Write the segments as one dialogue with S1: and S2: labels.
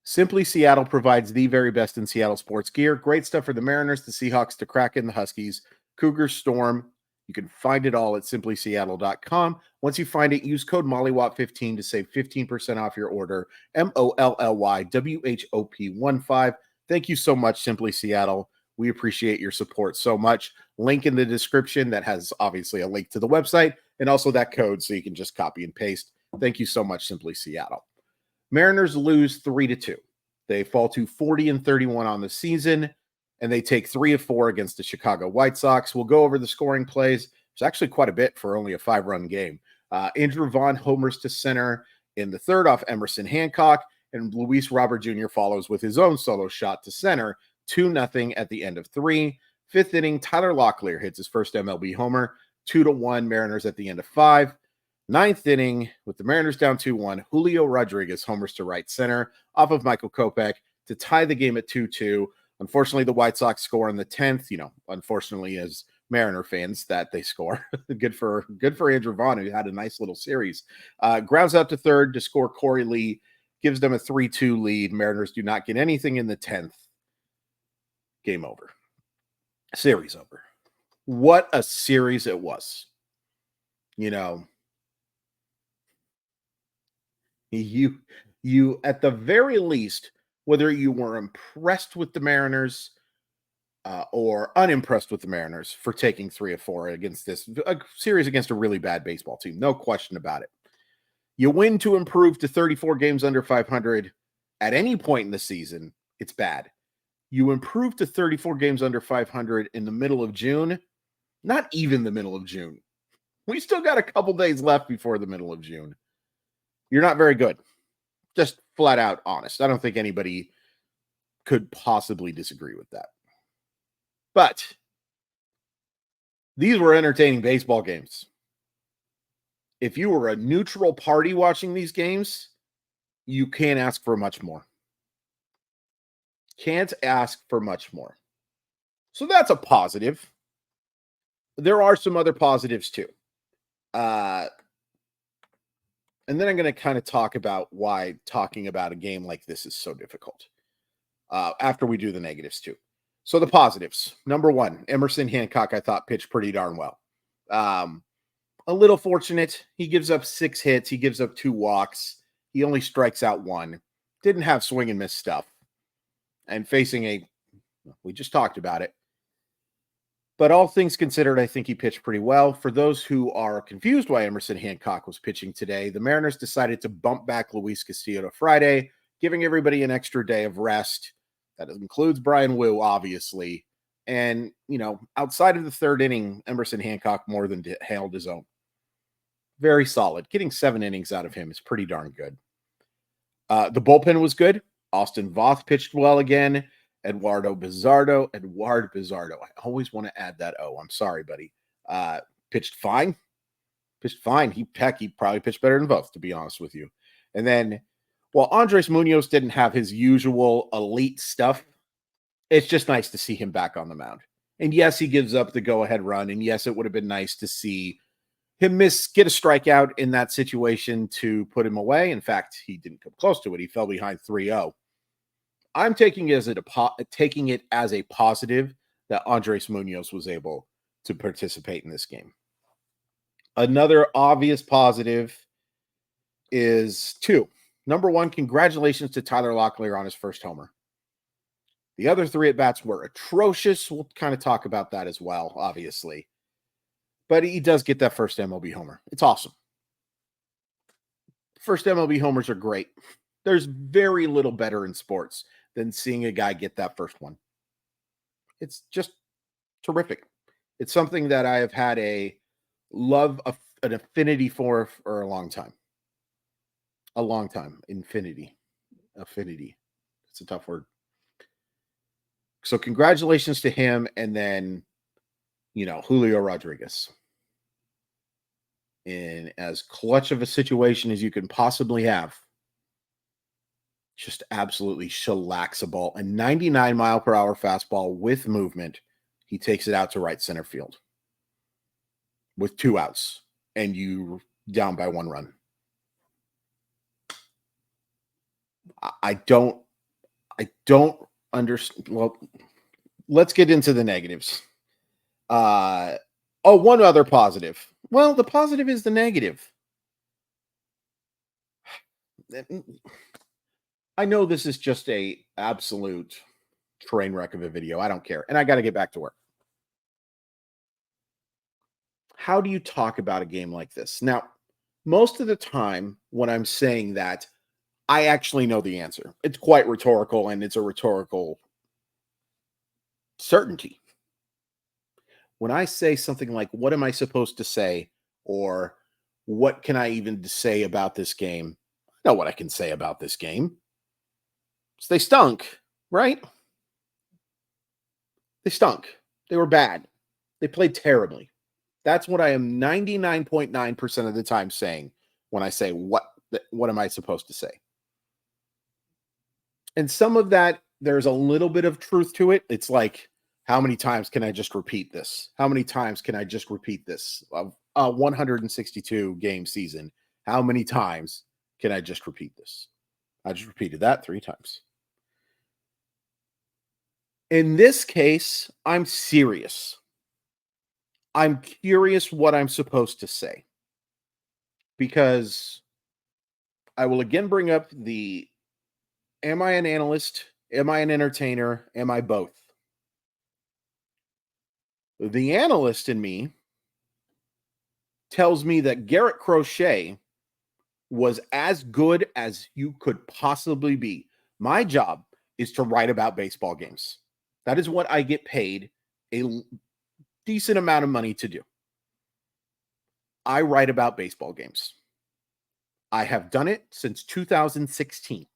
S1: Simply Seattle provides the very best in Seattle sports gear. Great stuff for the Mariners, the Seahawks, the Kraken, the Huskies, Cougars, Storm. You can find it all at simplyseattle.com. Once you find it, use code MOLLYWOP15 to save 15% off your order. MOLLYWHOP15. Thank you so much, Simply Seattle. We appreciate your support so much. Link in the description that has obviously a link to the website and also that code so you can just copy and paste. Thank you so much, Simply Seattle. Mariners lose 3-2. They fall to 40-31 on the season, and they take 3 of 4 against the Chicago White Sox. We'll go over the scoring plays. It's actually quite a bit for only a 5-run game. Andrew Vaughn homers to center in the third off Emerson Hancock, and Luis Robert Jr. follows with his own solo shot to center, 2-0 at the end of 3. Fifth inning, Tyler Locklear hits his first MLB homer, 2-1 Mariners at the end of 5. Ninth inning, with the Mariners down 2-1, Julio Rodriguez homers to right center off of Michael Kopech to tie the game at 2-2. Unfortunately, the White Sox score in the 10th. Unfortunately, as Mariner fans, that they score. Good for Andrew Vaughn, who had a nice little series. Grounds out to third to score Corey Lee, gives them a 3-2 lead. Mariners do not get anything in the 10th. Game over. Series over. What a series it was. You at the very least, whether you were impressed with the Mariners or unimpressed with the Mariners for taking 3 of 4 against a series against a really bad baseball team, no question about it. You win to improve to 34 games under 500 at any point in the season, it's bad. You improve to 34 games under 500 in the middle of June, not even the middle of June. We still got a couple days left before the middle of June. You're not very good. Just flat out honest. I don't think anybody could possibly disagree with that. But these were entertaining baseball games. If you were a neutral party watching these games, you can't ask for much more. Can't ask for much more. So that's a positive. There are some other positives too. And then I'm going to kind of talk about why talking about a game like this is so difficult after we do the negatives too. So the positives. Number 1, Emerson Hancock, I thought pitched pretty darn well. A little fortunate. He gives up 6 hits. He gives up 2 walks. He only strikes out 1. Didn't have swing and miss stuff. And facing we just talked about it. But all things considered, I think he pitched pretty well. For those who are confused why Emerson Hancock was pitching today, the Mariners decided to bump back Luis Castillo to Friday, giving everybody an extra day of rest. That includes Brian Wu, obviously. And, outside of the third inning, Emerson Hancock more than held his own. Very solid. Getting 7 innings out of him is pretty darn good. The bullpen was good. Austin Voth pitched well again. Eduard Bizardo. I always want to add that O. I'm sorry, buddy. Pitched fine. He probably pitched better than both, to be honest with you. And then, while Andres Munoz didn't have his usual elite stuff, it's just nice to see him back on the mound. And yes, he gives up the go-ahead run. And yes, it would have been nice to see him get a strikeout in that situation to put him away. In fact, he didn't come close to it. He fell behind 3-0. I'm taking it as a positive that Andres Munoz was able to participate in this game. Another obvious positive is 2. Number 1, congratulations to Tyler Locklear on his first homer. The other 3 at-bats were atrocious. We'll kind of talk about that as well, obviously. But he does get that first MLB homer. It's awesome. First MLB homers are great. There's very little better in sports than seeing a guy get that first one. It's just terrific. It's something that I have had an affinity for a long time. A long time. Affinity. It's a tough word. So congratulations to him. And then, Julio Rodriguez. In as clutch of a situation as you can possibly have. Just absolutely shellacks a ball. A 99-mile-per-hour fastball with movement. He takes it out to right center field. With 2 outs. And you down by 1 run. I don't I don't understand. Well, let's get into the negatives. One other positive. Well, the positive is the negative. I know this is just a absolute train wreck of a video. I don't care. And I got to get back to work. How do you talk about a game like this? Now, most of the time when I'm saying that, I actually know the answer. It's quite rhetorical, and it's a rhetorical certainty. When I say something like, what am I supposed to say? Or what can I even say about this game? I know what I can say about this game. So they stunk, right? They stunk. They were bad. They played terribly. That's what I am 99.9% of the time saying when I say, what am I supposed to say? And some of that, there's a little bit of truth to it. It's like, how many times can I just repeat this? How many times can I just repeat this? A 162 game season. How many times can I just repeat this? I just repeated that 3 times. In this case, I'm serious. I'm curious what I'm supposed to say, because I will again bring up the, am I an analyst? Am I an entertainer? Am I both? The analyst in me tells me that Garrett Crochet was as good as you could possibly be. My job is to write about baseball games. That is what I get paid a decent amount of money to do. I write about baseball games. I have done it since 2016.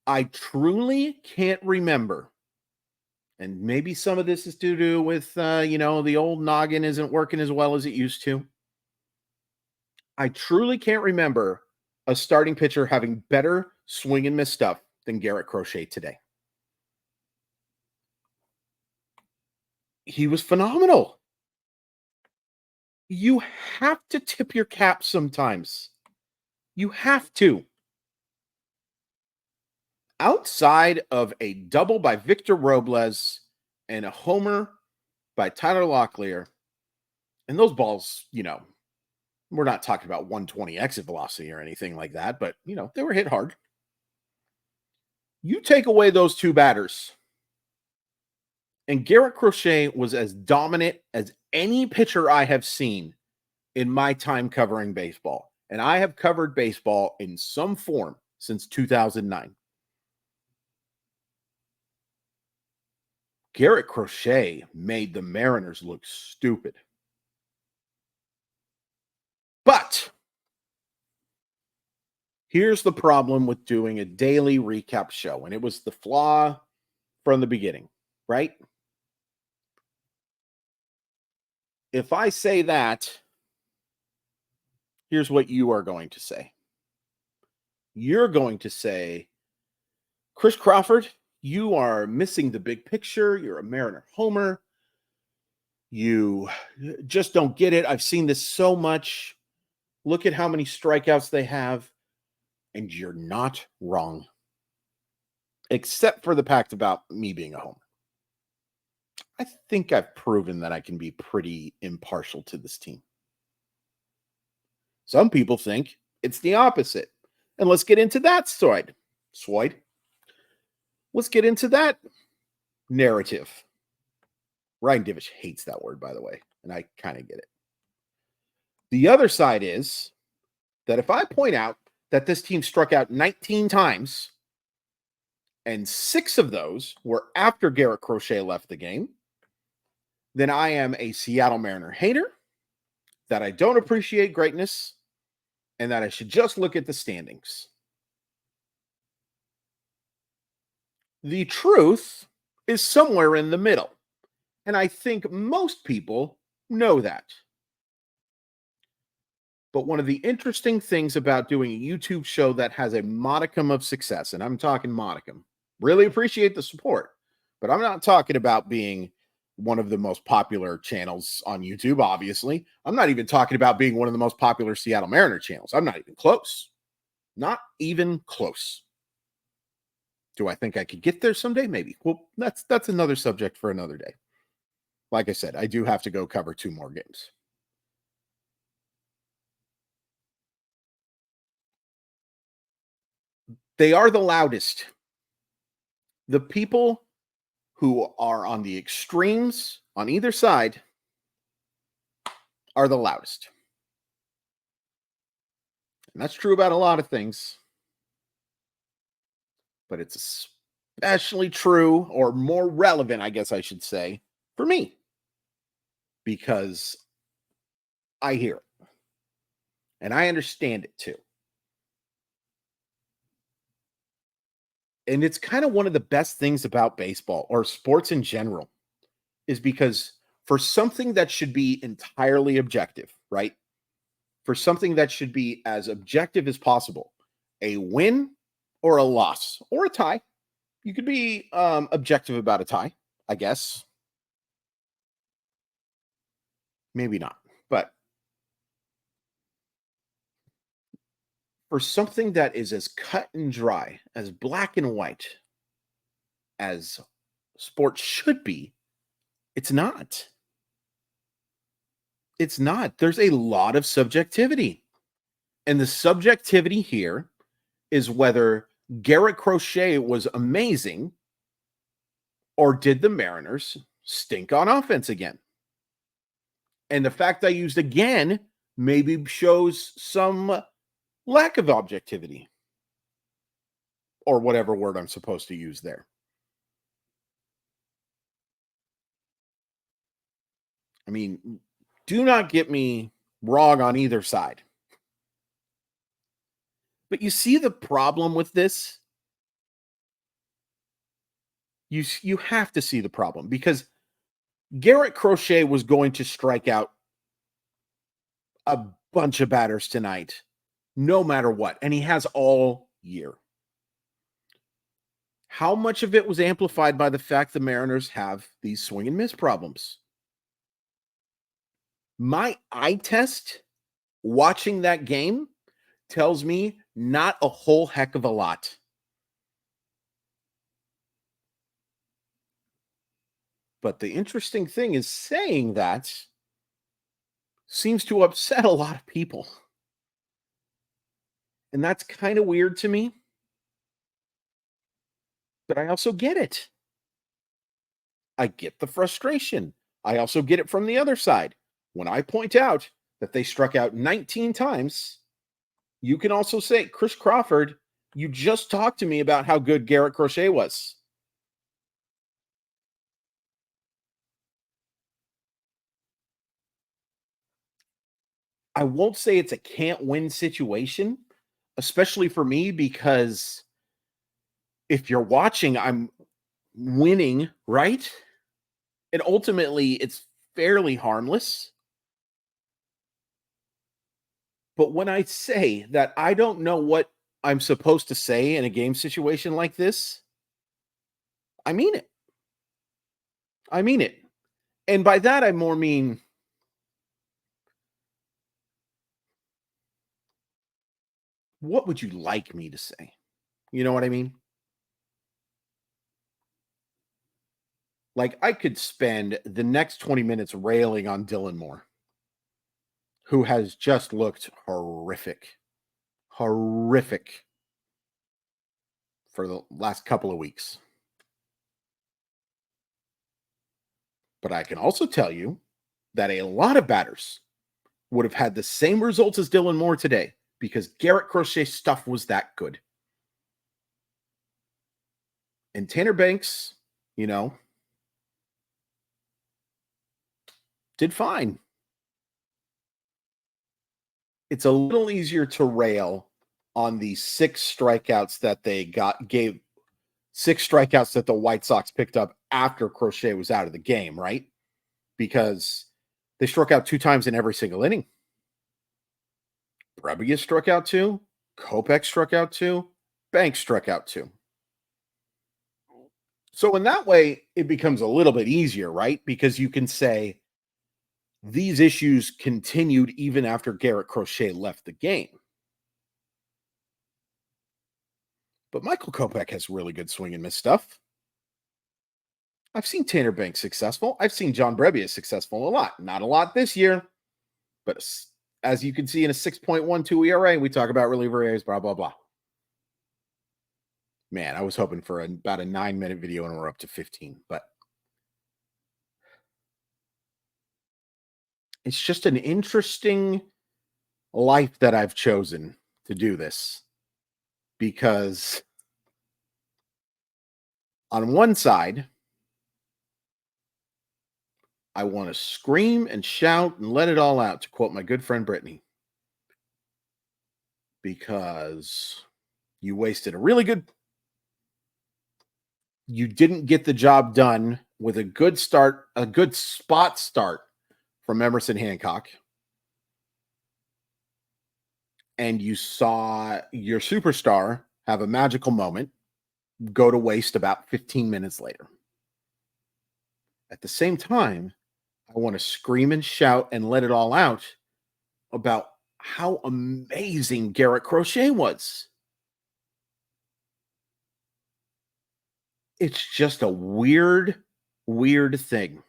S1: I truly can't remember, and maybe some of this is due to with, the old noggin isn't working as well as it used to. I truly can't remember a starting pitcher having better swing and miss stuff than Garrett Crochet today. He was phenomenal. You have to tip your cap sometimes. You have to. Outside of a double by Victor Robles and a homer by Tyler Locklear, and those balls, we're not talking about 120 exit velocity or anything like that, but, they were hit hard. You take away those 2 batters, and Garrett Crochet was as dominant as any pitcher I have seen in my time covering baseball. And I have covered baseball in some form since 2009. Garrett Crochet made the Mariners look stupid. But here's the problem with doing a daily recap show, and it was the flaw from the beginning, right? If I say that, here's what you are going to say. You're going to say, Chris Crawford, you are missing the big picture. You're a Mariner homer. You just don't get it. I've seen this so much. Look at how many strikeouts they have. And you're not wrong. Except for the fact about me being a homer. I think I've proven that I can be pretty impartial to this team. Some people think it's the opposite. And let's get into that side. Let's get into that narrative. Ryan Divish hates that word, by the way, and I kind of get it. The other side is that if I point out that this team struck out 19 times, and 6 of those were after Garrett Crochet left the game, then I am a Seattle Mariner hater, that I don't appreciate greatness, and that I should just look at the standings. The truth is somewhere in the middle, and I think most people know that. But one of the interesting things about doing a YouTube show that has a modicum of success, and I'm talking modicum, really appreciate the support, but I'm not talking about being one of the most popular channels on YouTube, obviously. I'm not even talking about being one of the most popular Seattle Mariner channels. I'm not even close. Not even close. Do I think I could get there someday? Maybe. Well, that's another subject for another day. Like I said, I do have to go cover 2 more games. They are the loudest. The people who are on the extremes on either side are the loudest. And that's true about a lot of things, but it's especially true or more relevant, I guess I should say, for me because I hear it and I understand it too. And it's kind of one of the best things about baseball or sports in general is because for something that should be entirely objective, right? For something that should be as objective as possible, a win or a loss or a tie. You could be objective about a tie, I guess. Maybe not. But for something that is as cut and dry, as black and white as sports should be, it's not. It's not. There's a lot of subjectivity. And the subjectivity here is whether Garrett Crochet was amazing or did the Mariners stink on offense again? And the fact I used again maybe shows some lack of objectivity or whatever word I'm supposed to use there. I mean, do not get me wrong on either side. But you see the problem with this? You have to see the problem because Garrett Crochet was going to strike out a bunch of batters tonight, no matter what. And he has all year. How much of it was amplified by the fact the Mariners have these swing and miss problems? My eye test watching that game tells me not a whole heck of a lot. But the interesting thing is saying that seems to upset a lot of people. And that's kind of weird to me. But I also get it. I get the frustration. I also get it from the other side. When I point out that they struck out 19 times, you can also say, Chris Crawford, you just talked to me about how good Garrett Crochet was. I won't say it's a can't win situation, especially for me, because if you're watching, I'm winning, right? And ultimately, it's fairly harmless. But when I say that I don't know what I'm supposed to say in a game situation like this, I mean it. I mean it. And by that, I more mean what would you like me to say? You know what I mean? Like, I could spend the next 20 minutes railing on Dylan Moore, who has just looked horrific, horrific for the last couple of weeks. But I can also tell you that a lot of batters would have had the same results as Dylan Moore today because Garrett Crochet's stuff was that good. And Tanner Banks, you know, did fine. It's a little easier to rail on the 6 strikeouts that they gave 6 strikeouts that the White Sox picked up after Crochet was out of the game, right? Because they struck out 2 times in every single inning. Brebius struck out 2, Kopech struck out 2, Banks struck out 2. So in that way, it becomes a little bit easier, right? Because you can say these issues continued even after Garrett Crochet left the game. But Michael Kopech has really good swing and miss stuff. I've seen Tanner Banks successful. I've seen John Brebbia successful a lot. Not a lot this year, but as you can see in a 6.12 ERA, we talk about reliever A's, blah, blah, blah. Man, I was hoping for about a 9-minute video and we're up to 15, but it's just an interesting life that I've chosen to do this, because on one side, I want to scream and shout and let it all out, to quote my good friend Brittany, because you wasted you didn't get the job done with a good spot start from Emerson Hancock. And you saw your superstar have a magical moment go to waste about 15 minutes later. At the same time, I want to scream and shout and let it all out about how amazing Garrett Crochet was. It's just a weird thing.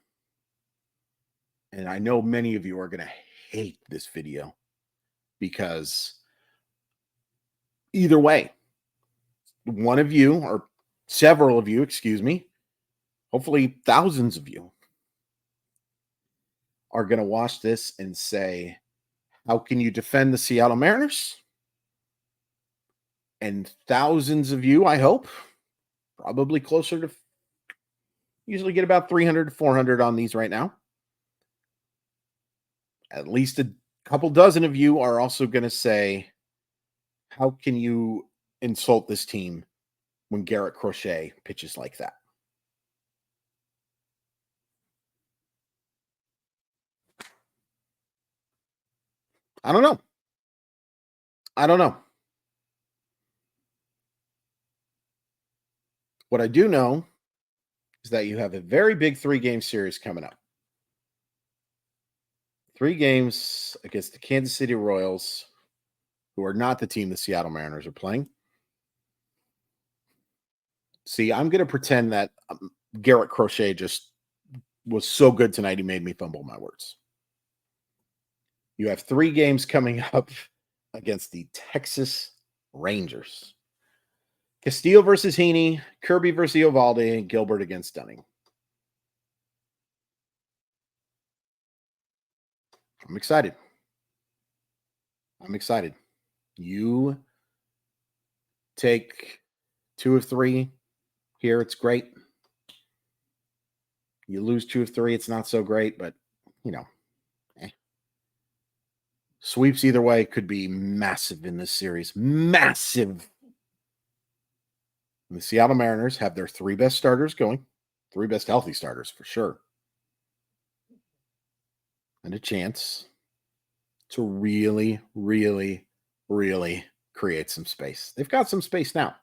S1: And I know many of you are going to hate this video, because either way, one of you, or several of you, excuse me, hopefully thousands of you, are going to watch this and say, how can you defend the Seattle Mariners? And thousands of you, I hope, probably closer to, usually get about 300 to 400 on these right now. At least a couple dozen of you are also going to say, how can you insult this team when Garrett Crochet pitches like that? I don't know. What I do know is that you have a very big 3-game series coming up. 3 games against the Kansas City Royals, who are not the team the Seattle Mariners are playing. See, I'm going to pretend that Garrett Crochet just was so good tonight he made me fumble my words. You have 3 games coming up against the Texas Rangers. Castillo versus Heaney, Kirby versus Eovaldi, and Gilbert against Dunning. I'm excited. You take 2 of 3 here, it's great. You lose 2 of 3, it's not so great, but, sweeps either way could be massive in this series. Massive. And the Seattle Mariners have their 3 best starters going, 3 best healthy starters for sure, and a chance to really create some space. They've got some space now,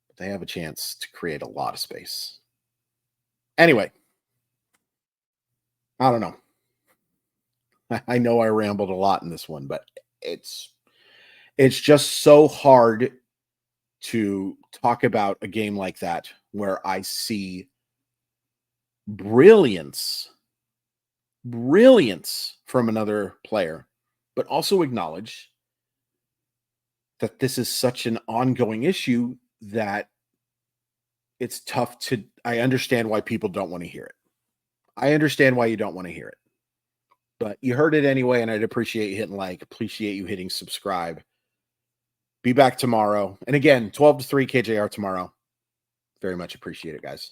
S1: but they have a chance to create a lot of space. Anyway, I don't know. I know I rambled a lot in this one, but it's just so hard to talk about a game like that where I see brilliance from another player, but also acknowledge that this is such an ongoing issue that it's tough to, I understand why people don't want to hear it. I understand why you don't want to hear it, but you heard it anyway, and I'd appreciate you hitting like, appreciate you hitting subscribe. Be back tomorrow. And again, 12 to 3 KJR tomorrow. Very much appreciate it, guys.